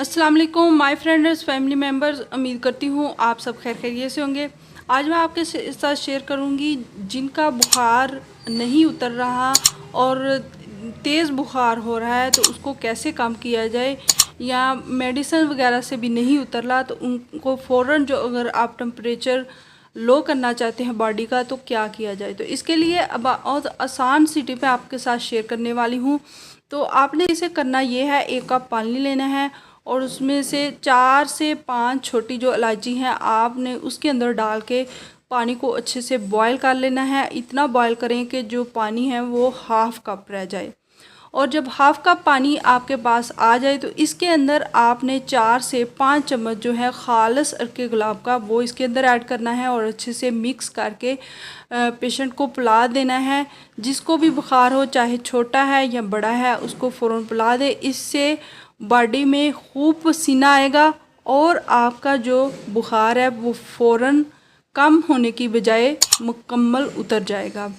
अस्सलाम वालेकुम my friends family members, उम्मीद करती हूँ आप सब खैर खैरियत से होंगे। आज मैं आपके साथ शेयर करूँगी जिनका बुखार नहीं उतर रहा और तेज़ बुखार हो रहा है तो उसको कैसे कम किया जाए, या मेडिसिन वगैरह से भी नहीं उतर रहा तो उनको फ़ौरन जो अगर आप टेम्परेचर लो करना चाहते हैं बॉडी का तो क्या किया जाए। तो इसके लिए अब बहुत आसान सी टिप आपके साथ शेयर करने वाली हूँ। तो आपने इसे करना ये है, 1 कप पानी लेना है और उसमें से 4 से 5 छोटी जो इलायची हैं आपने उसके अंदर डाल के पानी को अच्छे से बॉयल कर लेना है। इतना बॉयल करें कि जो पानी है वो हाफ़ कप रह जाए। और जब हाफ़ कप पानी आपके पास आ जाए तो इसके अंदर आपने 4 से 5 चम्मच जो है खालिस अर्के गुलाब का वो इसके अंदर ऐड करना है और अच्छे से मिक्स करके पेशेंट को पिला देना है। जिसको भी बुखार हो, चाहे छोटा है या बड़ा है, उसको फ़ौरन पिला दे। इससे बॉडी में खूब पसीना आएगा और आपका जो बुखार है वो फ़ौरन कम होने की बजाय मुकम्मल उतर जाएगा।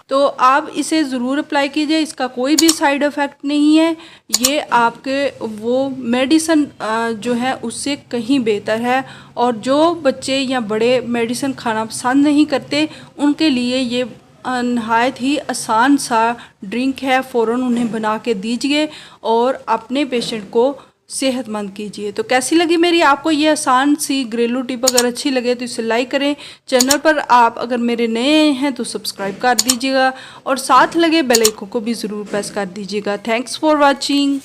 तो आप इसे ज़रूर अप्लाई कीजिए, इसका कोई भी साइड इफ़ेक्ट नहीं है। ये आपके वो मेडिसिन जो है उससे कहीं बेहतर है। और जो बच्चे या बड़े मेडिसिन खाना पसंद नहीं करते उनके लिए ये नहायत ही आसान सा ड्रिंक है। फ़ौरन उन्हें बना के दीजिए और अपने पेशेंट को सेहतमंद कीजिए। तो कैसी लगी मेरी आपको ये आसान सी घरेलू टिप? अगर अच्छी लगे तो इसे लाइक करें। चैनल पर आप अगर मेरे नए हैं तो सब्सक्राइब कर दीजिएगा और साथ लगे बेल आइकन को भी ज़रूर प्रेस कर दीजिएगा। Thanks for watching.